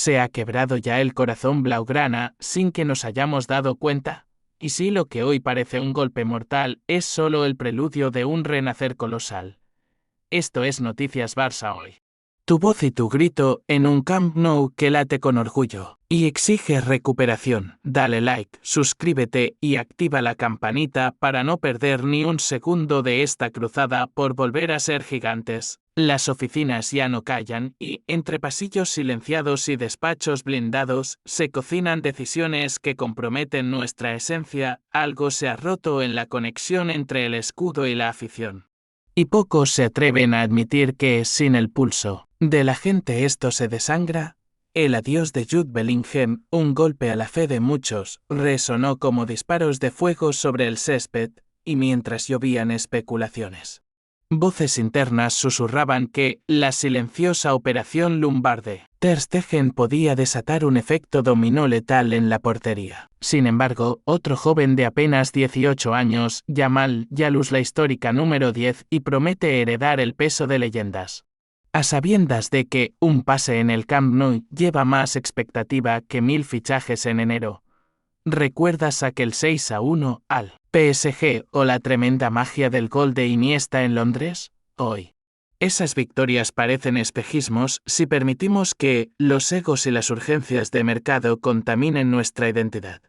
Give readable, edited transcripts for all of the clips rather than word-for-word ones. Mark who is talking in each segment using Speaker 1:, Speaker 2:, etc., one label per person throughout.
Speaker 1: ¿Se ha quebrado ya el corazón blaugrana sin que nos hayamos dado cuenta? ¿Y si lo que hoy parece un golpe mortal es solo el preludio de un renacer colosal? Esto es Noticias Barça hoy. Tu voz y tu grito en un Camp Nou que late con orgullo y exige recuperación. Dale like, suscríbete y activa la campanita para no perder ni un segundo de esta cruzada por volver a ser gigantes. Las oficinas ya no callan y, entre pasillos silenciados y despachos blindados, se cocinan decisiones que comprometen nuestra esencia. Algo se ha roto en la conexión entre el escudo y la afición. Y pocos se atreven a admitir que, sin el pulso de la gente, esto se desangra. El adiós de Jude Bellingham, un golpe a la fe de muchos, resonó como disparos de fuego sobre el césped, y mientras llovían especulaciones, voces internas susurraban que la silenciosa operación lumbar Ter Stegen podía desatar un efecto dominó letal en la portería. Sin embargo, otro joven de apenas 18 años, Yamal, ya luce la histórica número 10 y promete heredar el peso de leyendas. A sabiendas de que un pase en el Camp Nou lleva más expectativa que 1000 fichajes en enero. ¿Recuerdas aquel 6-1 al PSG o la tremenda magia del gol de Iniesta en Londres? Hoy, esas victorias parecen espejismos si permitimos que los egos y las urgencias de mercado contaminen nuestra identidad.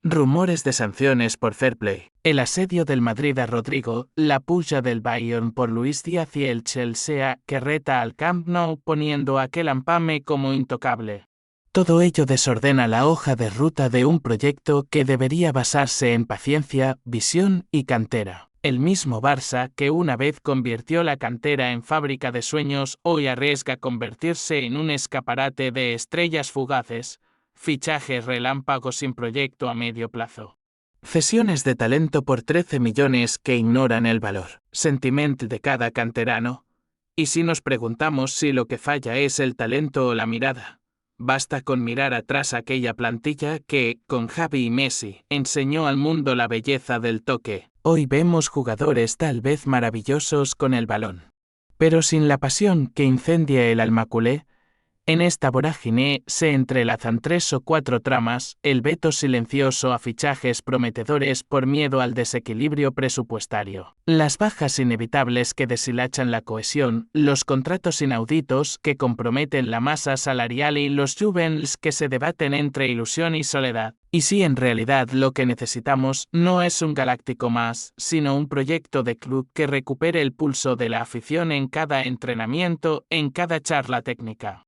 Speaker 1: Rumores de sanciones por fair play, el asedio del Madrid a Rodrigo, la puya del Bayern por Luis Díaz y el Chelsea que reta al Camp Nou poniendo a aquel Ampame como intocable. Todo ello desordena la hoja de ruta de un proyecto que debería basarse en paciencia, visión y cantera. El mismo Barça que una vez convirtió la cantera en fábrica de sueños hoy arriesga convertirse en un escaparate de estrellas fugaces, fichajes relámpagos sin proyecto a medio plazo. Cesiones de talento por 13 millones que ignoran el valor, sentiment de cada canterano. Y si nos preguntamos si lo que falla es el talento o la mirada, basta con mirar atrás aquella plantilla que, con Xavi y Messi, enseñó al mundo la belleza del toque. Hoy vemos jugadores tal vez maravillosos con el balón, pero sin la pasión que incendia el alma culé. En esta vorágine se entrelazan 3 o 4 tramas, el veto silencioso a fichajes prometedores por miedo al desequilibrio presupuestario, las bajas inevitables que deshilachan la cohesión, los contratos inauditos que comprometen la masa salarial y los juvens que se debaten entre ilusión y soledad. Y si en realidad lo que necesitamos no es un galáctico más, sino un proyecto de club que recupere el pulso de la afición en cada entrenamiento, en cada charla técnica.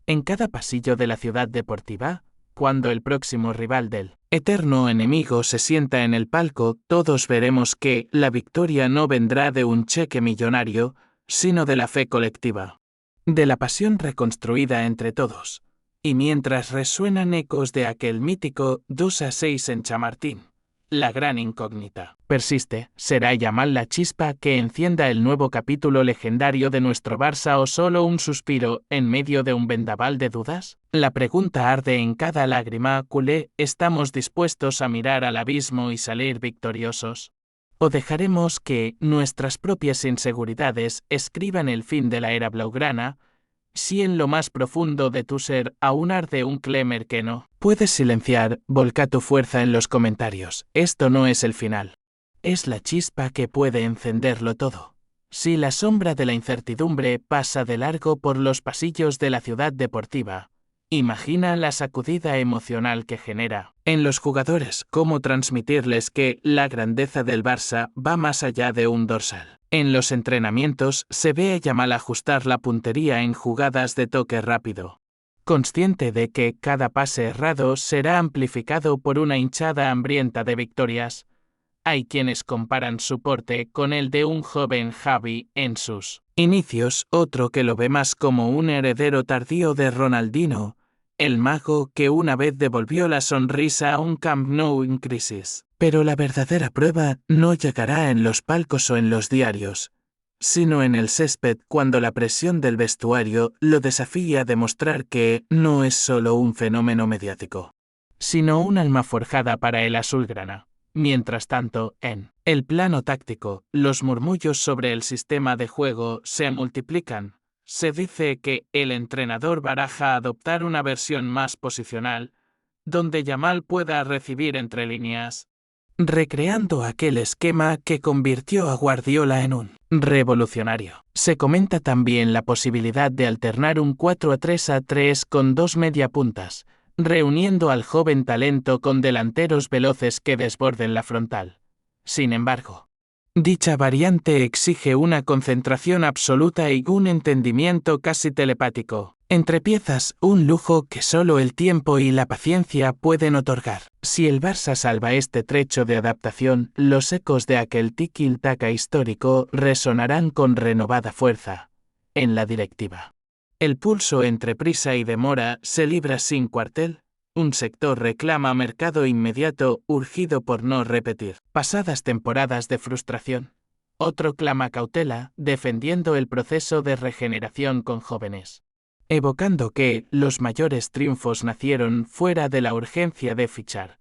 Speaker 1: En cada pasillo de la ciudad deportiva, cuando el próximo rival del eterno enemigo se sienta en el palco, todos veremos que la victoria no vendrá de un cheque millonario, sino de la fe colectiva, de la pasión reconstruida entre todos. Y mientras resuenan ecos de aquel mítico 2-6 en Chamartín, la gran incógnita persiste. ¿Será Yamal la chispa que encienda el nuevo capítulo legendario de nuestro Barça o solo un suspiro en medio de un vendaval de dudas? La pregunta arde en cada lágrima culé. ¿Estamos dispuestos a mirar al abismo y salir victoriosos? ¿O dejaremos que nuestras propias inseguridades escriban el fin de la era blaugrana? Si en lo más profundo de tu ser aún arde un Clemer que no puedes silenciar, volca tu fuerza en los comentarios. Esto no es el final. Es la chispa que puede encenderlo todo. Si la sombra de la incertidumbre pasa de largo por los pasillos de la ciudad deportiva, imagina la sacudida emocional que genera en los jugadores. Cómo transmitirles que la grandeza del Barça va más allá de un dorsal. En los entrenamientos se ve a Yamal ajustar la puntería en jugadas de toque rápido, consciente de que cada pase errado será amplificado por una hinchada hambrienta de victorias. Hay quienes comparan su porte con el de un joven Xavi en sus inicios, otro que lo ve más como un heredero tardío de Ronaldinho, el mago que una vez devolvió la sonrisa a un Camp Nou en crisis. Pero la verdadera prueba no llegará en los palcos o en los diarios, sino en el césped cuando la presión del vestuario lo desafía a demostrar que no es solo un fenómeno mediático, sino un alma forjada para el azulgrana. Mientras tanto, en el plano táctico, los murmullos sobre el sistema de juego se multiplican. se dice que el entrenador baraja adoptar una versión más posicional, donde Yamal pueda recibir entre líneas, recreando aquel esquema que convirtió a Guardiola en un revolucionario. Se comenta también la posibilidad de alternar un 4-3-3 con dos mediapuntas, reuniendo al joven talento con delanteros veloces que desborden la frontal. Sin embargo, dicha variante exige una concentración absoluta y un entendimiento casi telepático entre piezas, un lujo que solo el tiempo y la paciencia pueden otorgar. Si el Barça salva este trecho de adaptación, los ecos de aquel tiki-taka histórico resonarán con renovada fuerza en la directiva. El pulso entre prisa y demora se libra sin cuartel. Un sector reclama mercado inmediato, urgido por no repetir pasadas temporadas de frustración. Otro clama cautela, defendiendo el proceso de regeneración con jóvenes, evocando que los mayores triunfos nacieron fuera de la urgencia de fichar.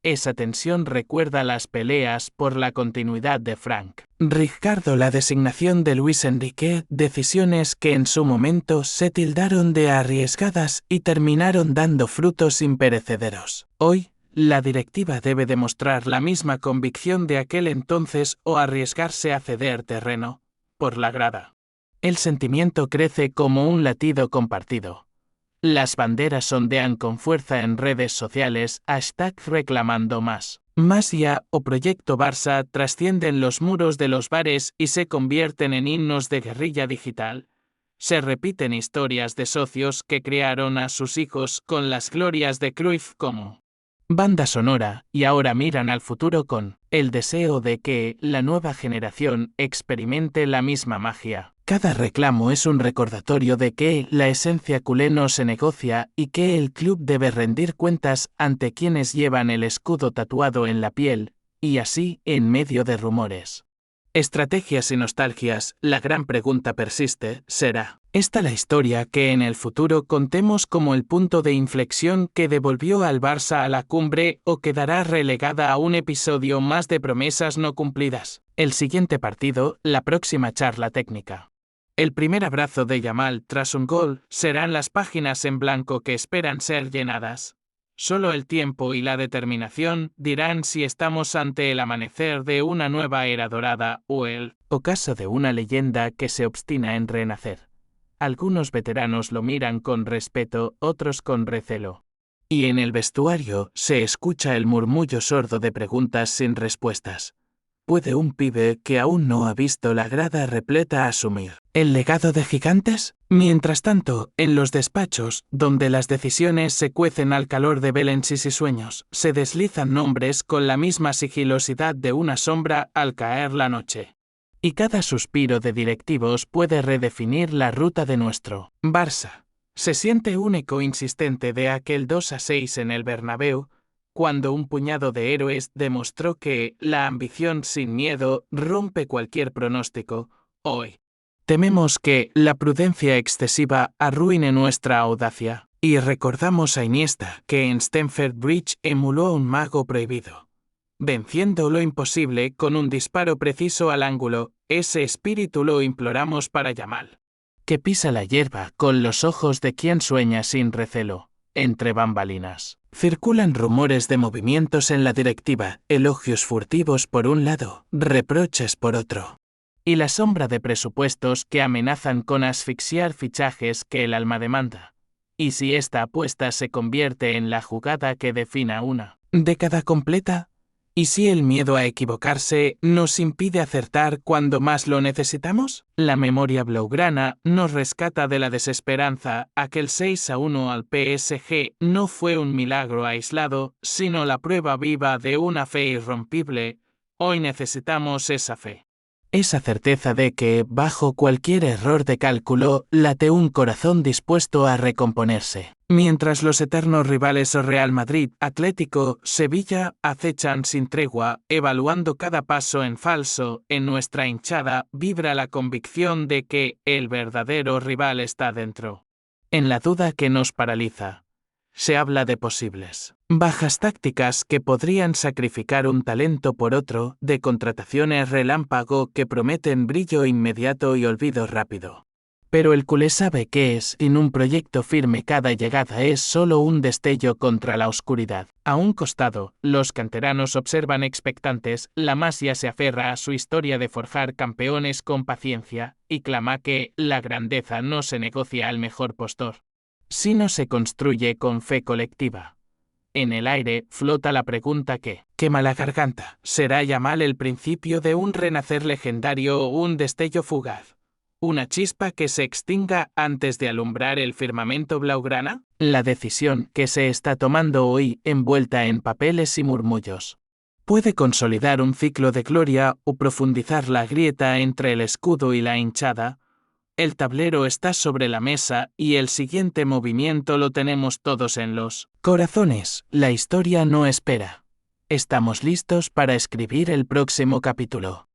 Speaker 1: Esa tensión recuerda las peleas por la continuidad de Frank Rijkaard, la designación de Luis Enrique, decisiones que en su momento se tildaron de arriesgadas y terminaron dando frutos imperecederos. Hoy, la directiva debe demostrar la misma convicción de aquel entonces o arriesgarse a ceder terreno por la grada. El sentimiento crece como un latido compartido. Las banderas ondean con fuerza en redes sociales, #reclamando más. Masia o Proyecto Barça trascienden los muros de los bares y se convierten en himnos de guerrilla digital. Se repiten historias de socios que criaron a sus hijos con las glorias de Cruyff como banda sonora y ahora miran al futuro con el deseo de que la nueva generación experimente la misma magia. Cada reclamo es un recordatorio de que la esencia culé no se negocia y que el club debe rendir cuentas ante quienes llevan el escudo tatuado en la piel, y así, en medio de rumores, estrategias y nostalgias, la gran pregunta persiste, ¿será esta la historia que en el futuro contemos como el punto de inflexión que devolvió al Barça a la cumbre o quedará relegada a un episodio más de promesas no cumplidas? El siguiente partido, la próxima charla técnica. El primer abrazo de Yamal tras un gol serán las páginas en blanco que esperan ser llenadas. Solo el tiempo y la determinación dirán si estamos ante el amanecer de una nueva era dorada o el ocaso de una leyenda que se obstina en renacer. Algunos veteranos lo miran con respeto, otros con recelo. Y en el vestuario se escucha el murmullo sordo de preguntas sin respuestas. ¿Puede un pibe que aún no ha visto la grada repleta asumir el legado de gigantes? Mientras tanto, en los despachos, donde las decisiones se cuecen al calor de belensis y sueños, se deslizan nombres con la misma sigilosidad de una sombra al caer la noche. Y cada suspiro de directivos puede redefinir la ruta de nuestro Barça. Se siente un eco insistente de aquel 2-6 en el Bernabéu, cuando un puñado de héroes demostró que la ambición sin miedo rompe cualquier pronóstico. Hoy tememos que la prudencia excesiva arruine nuestra audacia, y recordamos a Iniesta, que en Stamford Bridge emuló a un mago prohibido, venciendo lo imposible con un disparo preciso al ángulo. Ese espíritu lo imploramos para Yamal, que pisa la hierba con los ojos de quien sueña sin recelo. Entre bambalinas, circulan rumores de movimientos en la directiva, elogios furtivos por un lado, reproches por otro, y la sombra de presupuestos que amenazan con asfixiar fichajes que el alma demanda. ¿Y si esta apuesta se convierte en la jugada que defina una década completa? ¿Y si el miedo a equivocarse nos impide acertar cuando más lo necesitamos? La memoria blaugrana nos rescata de la desesperanza. Aquel 6-1 al PSG no fue un milagro aislado, sino la prueba viva de una fe irrompible. Hoy necesitamos esa fe. Esa certeza de que, bajo cualquier error de cálculo, late un corazón dispuesto a recomponerse. Mientras los eternos rivales o Real Madrid, Atlético, Sevilla, acechan sin tregua, evaluando cada paso en falso, en nuestra hinchada vibra la convicción de que el verdadero rival está dentro. En la duda que nos paraliza, se habla de posibles bajas tácticas que podrían sacrificar un talento por otro, de contrataciones relámpago que prometen brillo inmediato y olvido rápido. Pero el culé sabe que es, sin un proyecto firme cada llegada es solo un destello contra la oscuridad. A un costado, los canteranos observan expectantes, la Masia se aferra a su historia de forjar campeones con paciencia, y clama que la grandeza no se negocia al mejor postor, sino se construye con fe colectiva. En el aire flota la pregunta que quema la garganta. ¿Será Yamal el principio de un renacer legendario o un destello fugaz? ¿Una chispa que se extinga antes de alumbrar el firmamento blaugrana? La decisión que se está tomando hoy, envuelta en papeles y murmullos, puede consolidar un ciclo de gloria o profundizar la grieta entre el escudo y la hinchada. El tablero está sobre la mesa y el siguiente movimiento lo tenemos todos en los corazones. La historia no espera. Estamos listos para escribir el próximo capítulo.